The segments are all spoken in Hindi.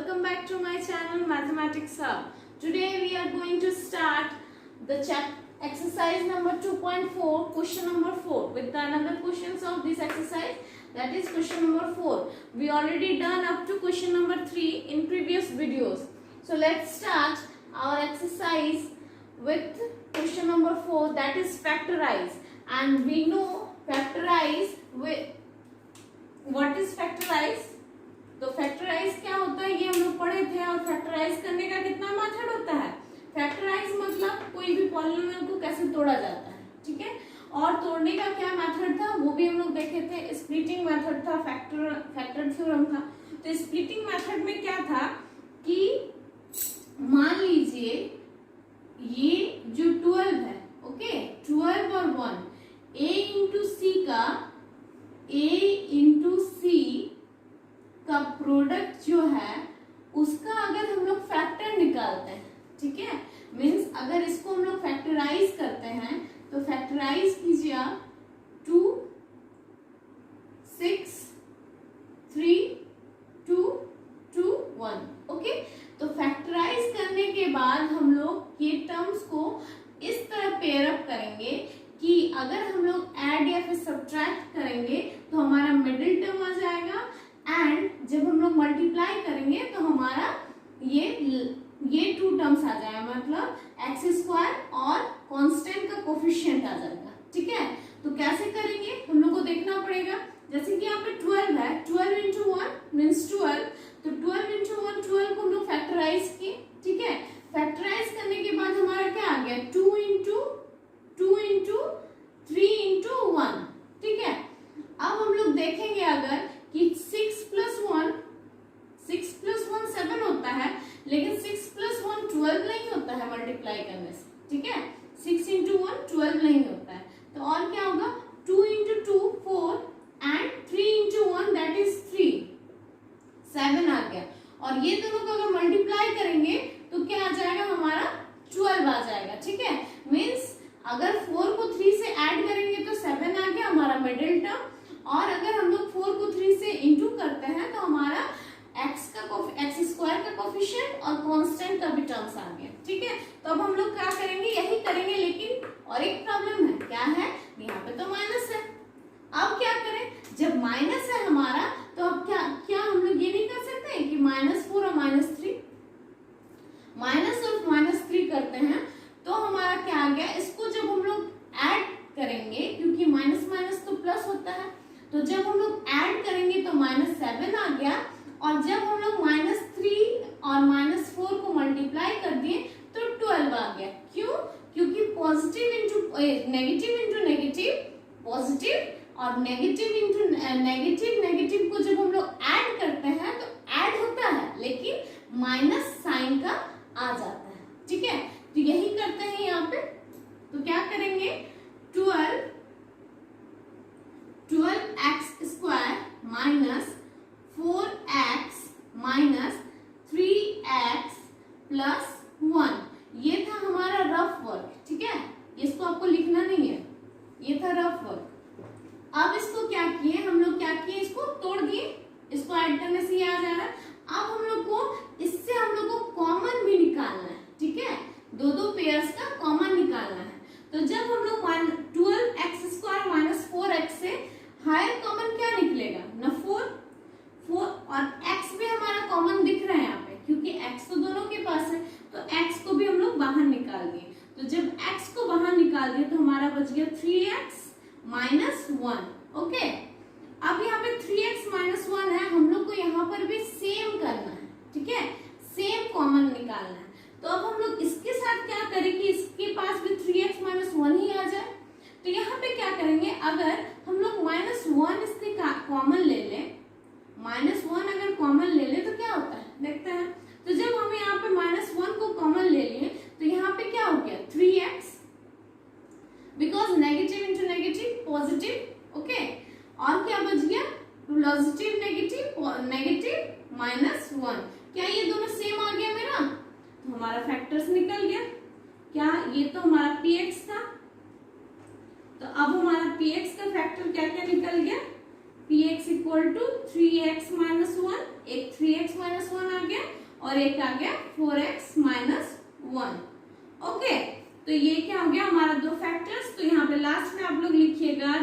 welcome back to my channel Mathematics Hub. Today we are going to start the exercise number 2.4, question number 4 with another questions of this exercise, that is question number 4. We already done up to question number 3 in previous videos. So let's start our exercise with question number 4, that is factorize. And we know factorize with what is factorize. तो फैक्टराइज क्या होता है ये हम लोग पढ़े थे, और फैक्टराइज करने का कितना मेथड होता है. फैक्टराइज मतलब कोई भी पॉलिनोमियल को कैसे तोड़ा जाता है, ठीक है. और तोड़ने का क्या मेथड था वो भी हम लोग देखे थे. स्प्लिटिंग मेथड था, फैक्टर थ्योरम था. तो स्प्लिटिंग मेथड में क्या था कि मान लीजिए ये जो 12 है, ओके, 12 और 1 a इंटू सी का प्रोडक्ट जो है उसका अगर हम लोग फैक्टर निकालते हैं, ठीक है, मीन्स अगर इसको हम लोग फैक्टराइज करते हैं तो फैक्टराइज कीजिए आप 2 6 3 2 2 1. ओके, तो फैक्टराइज करने के बाद हम लोग ये टर्म्स को इस तरह पेयर अप करेंगे कि अगर हम लोग ऐड या फिर सब्ट्रैक्ट करेंगे तो हमारा मिडिल टर्म आ जाएगा, एंड जब हम लोग मल्टीप्लाई करेंगे तो हमारा ये 2 टर्म्स आ जाएगा, मतलब एक्स स्क्वायर और कांस्टेंट का कोफिशिएंट आ जाएगा, ठीक है. तो कैसे करेंगे हम लोग को देखना पड़ेगा. जैसे कि यहाँ पे 12 है, 12 इंटू 1 मीन्स 12, तो 12 इंटू 1 12 को हम लोग फैक्टराइज किए, ठीक है. फैक्टराइज करने के बाद हमारा क्या आ गया 2 इंटू 3 इंटू 1, ठीक है. अब हम लोग देखेंगे अगर कि 6 प्लस 1 7 होता है, लेकिन 6 प्लस 1 12 नहीं होता है मल्टीप्लाई करने से, ठीक है. 6 इंटू 1 12 नहीं होता है, तो और क्या होगा 2 into 2 4 and 3 into 1 that is 3 7 आ गया. और ये दोनों को अगर मल्टीप्लाई करेंगे तो क्या आ जाएगा हमारा 12 आ जाएगा, ठीक है. मीन्स अगर 4 को 3 से ऐड करेंगे तो 7 आ गया हमारा मिडिल टर्म, और अगर हम लोग 4 को 3 से इंटू करते हैं तो हमारा एक्स स्क्वायर का कोफिशिएंट और कांस्टेंट का भी टर्म्स आ गया, ठीक है. तो अब हम लोग क्या करेंगे, यही करेंगे, लेकिन और एक प्रॉब्लम है. क्या है, यहाँ पे तो माइनस है. अब क्या करें, जब माइनस है हमारा तो अब क्या हम लोग ये नहीं कर सकते कि -4 और -3 माइनस और -3 करते हैं तो हमारा क्या आ गया. इसको जब हम लोग ऐड करेंगे, क्योंकि माइनस माइनस तो प्लस होता है, तो जब हम लोग ऐड करेंगे तो -7 आ गया, और जब हम लोग -3 और -4 को मल्टीप्लाई कर दिए तो 12 आ गया. क्यों, क्योंकि पॉजिटिव इंटू नेगेटिव पॉजिटिव और नेगेटिव को जब हम लोग ऐड करते हैं तो ऐड होता है, लेकिन माइनस साइन का आ जाता है, ठीक है. तो यही करते हैं यहाँ पे. तो क्या करेंगे 12x square minus 4x minus 3x plus 1, ये था हमारा रफ वर्क, ठीक है. इसको आपको लिखना नहीं है, ये था रफ वर्क. अब इसको क्या किए हम लोग, इसको तोड़ दिए, इसको ऐड करने से ये आ जा रहा है. अब हम लोग को इससे हम लोग को कॉमन भी निकालना है, ठीक है. दो पेयर्स का कॉमन निकालना है. तो जब हम लोग 12x स्क्वायर माइनस 4x से हायर कॉमन क्या निकलेगा ना 4 और x भी हमारा कॉमन दिख रहा है यहाँ पे, क्योंकि x तो दोनों के पास है, तो x को भी हम लोग बाहर निकाल दिए. तो जब x को बाहर निकाल दिए तो हमारा बच गया 3x माइनस 1. ओके, अब यहाँ पे 3x माइनस 1 है, हम लोग को यहाँ पर भी सेम करना है, ठीक है, सेम कॉमन निकालना है. तो अब हम लोग इसके साथ क्या करें कि इसके पास भी 3x माइनस 1 ही आ जाए. तो यहाँ पे क्या करेंगे, अगर हम लोग -1 इससे कॉमन ले लें, -1 अगर कॉमन ले ले तो क्या होता है देखते हैं. तो जब हम यहाँ पे -1 को कॉमन ले लिए तो यहाँ पे क्या हो गया 3x, because negative into negative positive, okay. और क्या बच गया पॉजिटिव नेगेटिव -1. क्या ये दोनों सेम आ गया मेरा, तो हमारा फैक्टर्स निकल गया. क्या ये तो हमारा px था, तो अब हमारा px का फैक्टर क्या क्या निकल गया, px equal to 3x minus 1, एक 3x माइनस 1 आ गया, और एक आ गया 4x माइनस 1। ओके, तो ये क्या हो गया हमारा दो फैक्टर्स। तो यहाँ पे लास्ट में आप लोग लिखिएगा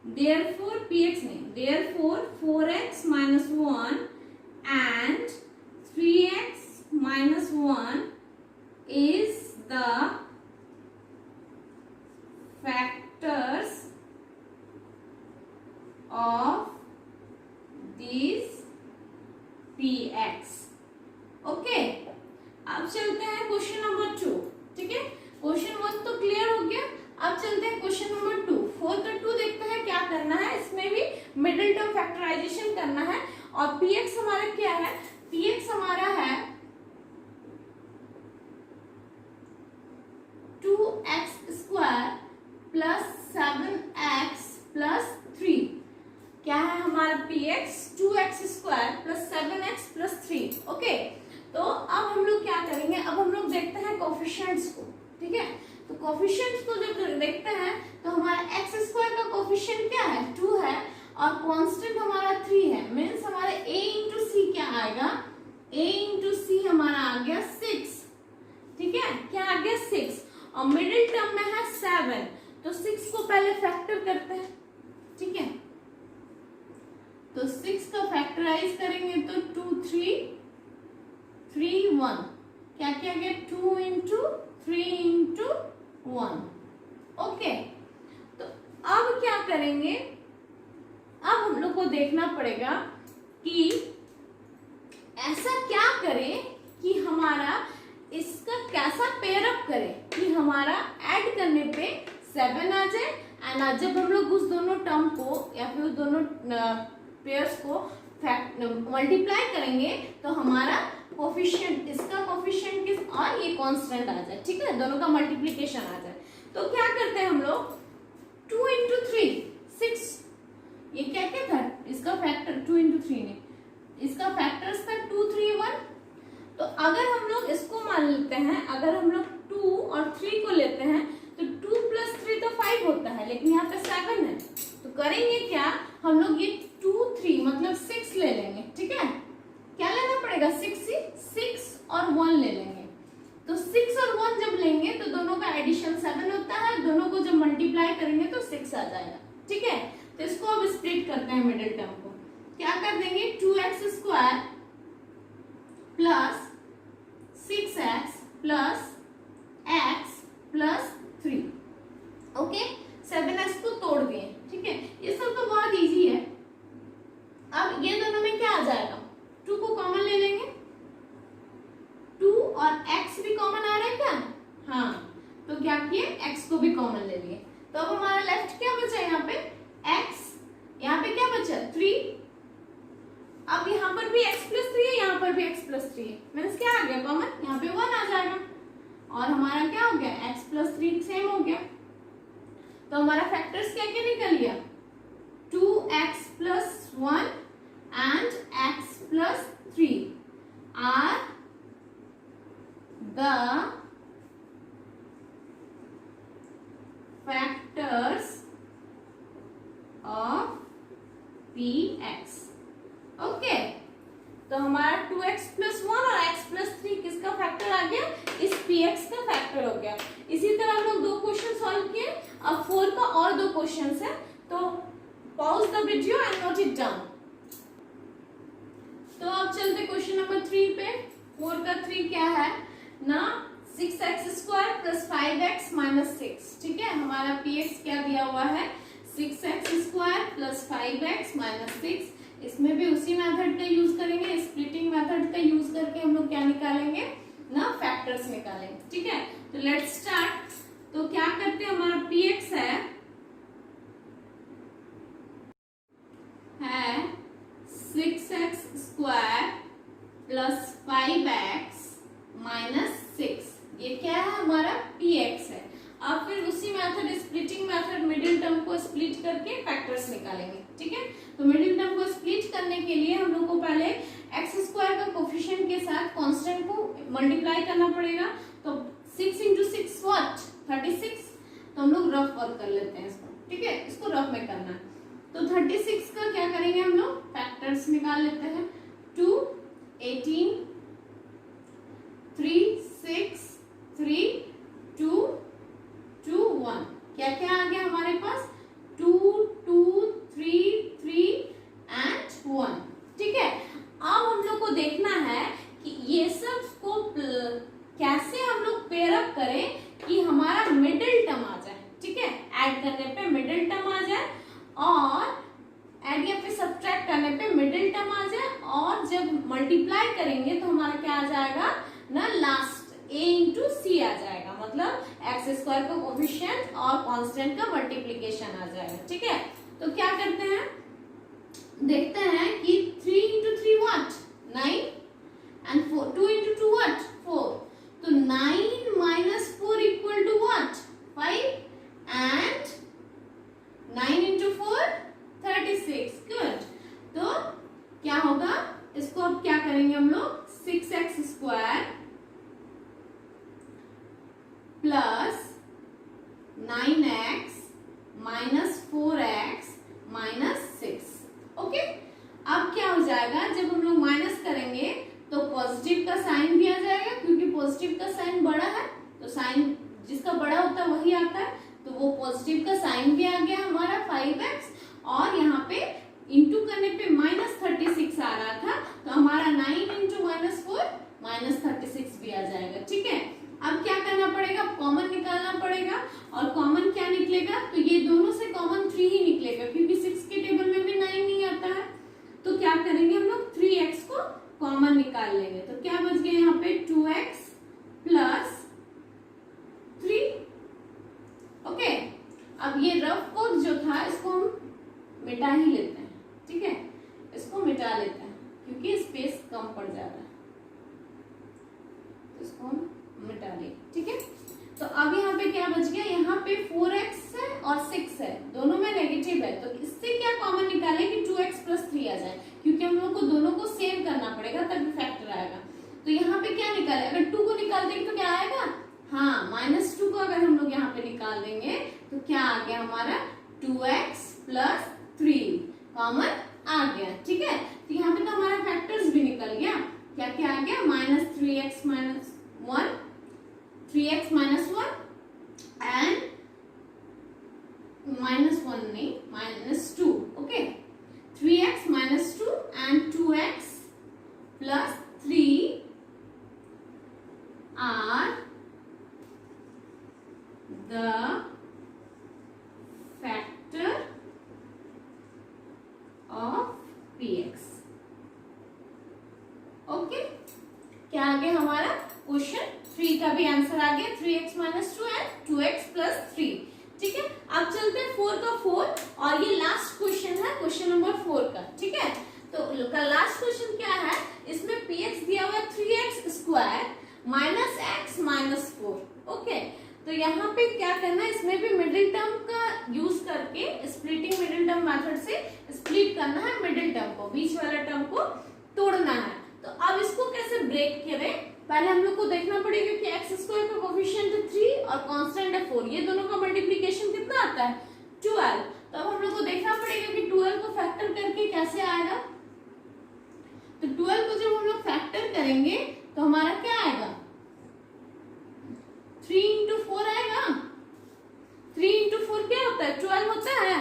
therefore px नहीं, therefore 4x minus 1 and 3x minus 1 is the factors of these px। Okay, अब चलते हैं क्वेश्चन नंबर 2। ठीक है, क्वेश्चन 1 तो क्लियर हो गया। अब चलते हैं क्वेश्चन नंबर 2। 4 का 2 देखते हैं क्या करना है। इसमें भी मिडिल टर्म फैक्टराइजेशन करना है। और px हमारा क्या है, px हमारा है 2x square plus 7x plus 3। क्या है हमारा px 2x square plus 7x plus 3। Okay, तो अब हम लोग क्या करेंगे, अब हम लोग देखते हैं कोफिशिएंट्स को। ठीक है, तो कोफिशिएंट्स को जब देखते हैं तो हमारा एक्स स्क्वायर का कोफिशिएंट क्या है 2 है और कांस्टेंट हमारा 3 है। मींस हमारे a इंटू सी क्या आएगा, a इंटू सी हमारा आ गया 6। ठीक है, क्या आ गया 6 और मिडिल टर्म में है 7, तो 6 को पहले फैक्टर करते हैं। ठीक है, तो 6 का फैक्टराइज करेंगे तो 2 3 3 1, क्या क्या गया 2 इंटू 3 इंटू 1। ओके, तो अब क्या करेंगे, अब हम लोग को देखना पड़ेगा कि ऐसा क्या करें कि हमारा इसका कैसा पेयर अप करें कि हमारा ऐड करने पे 7 आ जाए। एंड जब हम लोग उस दोनों टर्म को या फिर दोनों पेयर्स को मल्टीप्लाई करेंगे तो हमारा कोफिशिएंट, इसका कोफिशिएंट किस और ये कांस्टेंट आ जाए। ठीक है, दोनों का मल्टीप्लिकेशन आ जाए। तो क्या करते हैं हम लोग 2 इंटू 3 6, ये क्या क्या था इसका फैक्टर 2 इंटू 3 नहीं, इसका फैक्टर्स था 2 3 1। तो अगर हम लोग इसको मान लेते हैं, अगर हम लोग 2 और 3 को लेते हैं तो 2 प्लस 3 तो 5 होता है, लेकिन यहाँ पे 7 है। तो करेंगे क्या, हम लोग ये 2 3 मतलब 6 ले लेंगे। ठीक है, क्या लेना पड़ेगा 6 और 1 ले लेंगे। तो 6 और 1 जब लेंगे तो दोनों का एडिशन 7 होता है, दोनों को जब मल्टीप्लाई करेंगे तो 6 आ जाएगा। ठीक है, तो इसको अब स्प्लिट करते हैं मिडिल टर्म को। क्या कर देंगे 2x square plus 6x plus x plus 3। Okay, 7x को तोड़ दिए। ठीक है, ये सब तो बहुत इजी है। अब ये दोनों में क्या आ जाएगा, 2 को कॉमन ले लेंगे, 2 और x भी कॉमन आ रहा है क्या, हाँ, तो क्या किए x को भी कॉमन ले लिए। तो अब हमारा लेफ्ट क्या बचा यहाँ पे x, यहाँ पे क्या बचा 3। अब यहाँ पर भी x प्लस 3 है, यहाँ पर भी x प्लस 3 है, मीन्स क्या आ गया कॉमन, यहाँ पे 1 आ जाएगा और हमारा क्या हो गया x प्लस 3 सेम हो गया। तो हमारा फैक्टर्स क्या क्या निकल गया 2x plus 1 and x plus 3 are the factors of px। Okay, तो हमारा 2x plus 1 और x plus 3 किसका फैक्टर आ गया, इस px का फैक्टर हो गया। इसी तरह हम लोग 2 क्वेश्चन सॉल्व किए। अब 4 का और 2 क्वेश्चन है, तो pause the video and note it down. तो अब चलते क्वेश्चन नंबर 3 पे। 4 का 3 क्या है ना 6x square plus 5x minus 6। ठीक है, हमारा px क्या दिया हुआ है 6x square plus 5x minus 6। इसमें भी उसी मेथड का यूज करेंगे, स्प्लिटिंग मेथड का यूज करके हम लोग क्या निकालेंगे ना फैक्टर्स निकालेंगे। ठीक है, तो लेट्स स्टार्ट। तो क्या करते हैं, हमारा px है 6x square plus 5x minus 6। ये क्या है हमारा px है। अब फिर उसी method splitting method middle term को स्प्लिट करके फैक्टर्स निकालेंगे। ठीक है, तो मिडिल टर्म को स्प्लिट करने के लिए हम लोग को पहले एक्स स्क्वायर का कोफिशिएंट के साथ कांस्टेंट को मल्टीप्लाई करना पड़ेगा। तो 6 इंटू 6 व्हाट 36। तो हम लोग रफ वर्क कर लेते हैं इसको। ठीक है, इसको रफ में करना है। तो 36 का क्या करेंगे हम लोग, फैक्टर्स निकाल लेते हैं। 2, 18, 3, 6, 3, 2, 2, 1। क्या क्या आ गया हमारे पास, 2, 2, 3, 3 एंड 1। ठीक है, अब हम लोग को देखना है कि ये सब को कैसे हम लोग पेयर अप करें कि हमारा मिडिल टर्म आ जाए। ठीक है, ऐड करने पे मिडिल टर्म आ जाए और ऐड या फिर सब्ट्रैक्ट करने पे मिडिल टर्म आ जाए, और जब मल्टीप्लाई करेंगे तो हमारा क्या आ जाएगा ना, लास्ट a इंटू सी आ जाएगा, मतलब एक्स स्क्वायर का कोफिशिएंट और कांस्टेंट का मल्टीप्लिकेशन आ जाएगा। ठीक है, तो क्या करते हैं, देखते हैं कि 3 into 3 what, 9 and 4, 2 into 2 what, 4। तो 9 minus 4 equal to what, 5 and 9 into 4 36। Good, तो क्या होगा, इसको अब क्या करेंगे हम लोग, 6x square plus 9x minus 4x minus 6। Okay, अब क्या हो जाएगा, जब हम लोग माइनस करेंगे तो पॉजिटिव का साइन भी आ जाएगा, क्योंकि पॉजिटिव का साइन बड़ा है, तो साइन जिसका बड़ा होता है वही आता है, तो वो पॉजिटिव का साइन भी आ गया हमारा 5x, और यहाँ पे इंटू करने पे माइनस 36 आ रहा था, तो हमारा 9 इंटू माइनस 4 माइनस 36 भी आ जाएगा। ठीक है, अब क्या करना पड़ेगा, कॉमन निकालना पड़ेगा, और कॉमन क्या निकलेगा, तो ये दोनों से कॉमन 3 ही निकलेगा, क्योंकि 6 के टेबल में भी 9 नहीं आता है। तो क्या करेंगे हम लोग, 3x को कॉमन निकाल लेंगे, तो क्या बच गया यहाँ पे 2x प्लस 3। ओके, अब ये रफ कोड जो था इसको हम मिटा ही लेते हैं। ठीक है, इसको मिटा लेते हैं क्योंकि स्पेस कम पड़ जा रहा है, तो इसको हम मिटा लेंगे। ठीक है, तो अब यहाँ पे क्या बच गया, यहाँ पे 4x है और 6 है, दोनों में नेगेटिव है, तो इससे क्या कॉमन निकालें कि 2x प्लस 3 आ जाए, क्योंकि हम लोग को दोनों को सेम करना पड़ेगा तभी फैक्टर आएगा। तो यहाँ पे क्या निकाले, अगर 2 को निकाल देंगे तो क्या आएगा, हाँ -2 को अगर हम लोग यहाँ पे निकाल देंगे तो क्या आ गया हमारा 2x प्लस 3 कॉमन आ गया। ठीक है, तो यहाँ पे तो हमारा फैक्टर्स भी निकल गया, क्या क्या आ गया, -3x minus 1, 3x minus 1 and -1 नहीं -2। Okay, 3x minus 2 and 2x plus 3 are the factor of px। Okay, क्या आ गया हमारा क्वेश्चन 3 का भी आंसर आ गया, 3x minus 2 and 2x plus 3। ठीक है, अब चलते हैं 4 का 4, और ये लास्ट क्वेश्चन है, क्वेश्चन नंबर 4 का। ठीक है, तो लास्ट क्वेश्चन क्या है, इसमें px दिया हुआ है 3x square minus x minus 4। Okay, तो यहाँ पे क्या करना है, इसमें भी मिडिल टर्म का यूज करके स्प्लिटिंग मिडिल टर्म मेथड से स्प्लिट करना है मिडिल टर्म को, बीच वाला टर्म को तोड़ना है। तो अब इसको कैसे ब्रेक करें, पहले हम लोग को देखना पड़ेगा कि एक्स स्क्वायर का कोफिशिएंट है 3 और कांस्टेंट है 4, ये दोनों का मल्टीप्लिकेशन कितना आता है 12। तो अब हम लोग को देखना पड़ेगा कि 12 को फैक्टर करके कैसे आएगा। तो 12 को जब हम लोग फैक्टर करेंगे तो हमारा क्या आएगा, 3 इंटू 4 आएगा। 3 इंटू 4 क्या होता है, 12 होता है,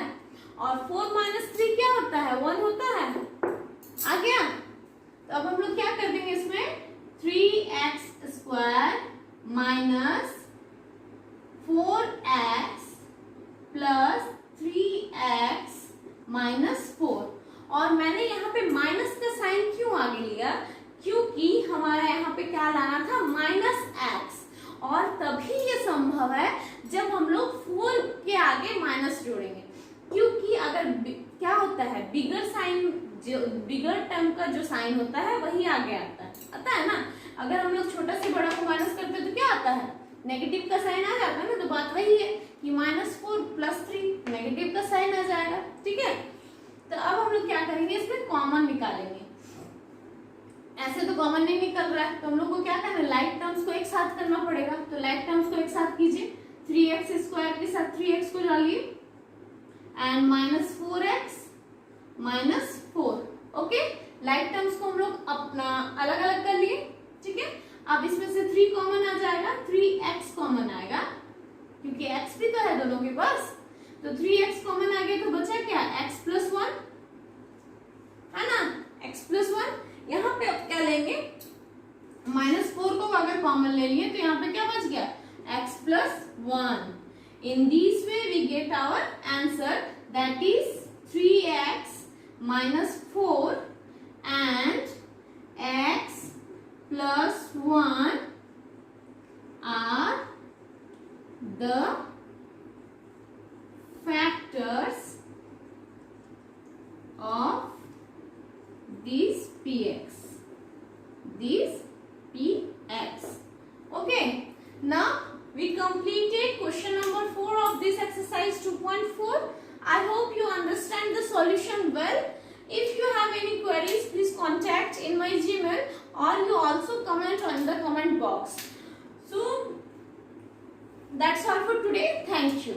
और 4 माइनस 3 क्या होता है, 1 होता है। आ गया, तो अब हम लोग क्या कर देंगे इसमें, 3x square minus 4x plus 3x minus 4, और मैंने यहाँ पे माइनस का साइन क्यों आगे लिया, क्योंकि हमारा यहाँ पे क्या लाना था -x, और तभी ये संभव है जब हम लोग 4 के आगे माइनस जोड़ेंगे, क्योंकि अगर क्या होता है, बिगर साइन, जो बिगर टर्म का जो साइन होता है वही आगे आता है ना। अगर हम लोग छोटा से बड़ा को माइनस करते हैं तो क्या आता है, नेगेटिव का साइन आ जाता है ना। तो बात वही है कि -4 प्लस 3 नेगेटिव का साइन आ जाएगा। ठीक है, तो अब हम लोग क्या करेंगे, इसमें कॉमन निकालेंगे। ऐसे तो कॉमन नहीं निकल रहा है, तो हम लोग को क्या करना है, लाइक टर्म्स को एक साथ करना पड़ेगा। तो लाइक टर्म्स को एक साथ कीजिए, 3x स्क्वायर के साथ 3x को डालिए and -4x -4। Okay, like terms को हम लोग अपना अलग अलग कर लिए, ठीक है। अब इसमें से 3 कॉमन आ जाएगा, 3x कॉमन आएगा क्योंकि x भी तो है दोनों के पास, तो 3x कॉमन आ गया तो बचा क्या, x + 1 है ना, x + 1। यहाँ पे अब क्या लेंगे, -4 को अगर कॉमन ले लिए तो यहाँ पे क्या बच गया, x + 1। In this way we get our answer, that is 3x - 4 and x + 1 are the factors of this px. Okay, now we completed question number 4 of this exercise 2.4. I hope you understand the solution well. If you have any queries, please contact in my Gmail, or you also comment on the comment box. So that's all for today. Thank you.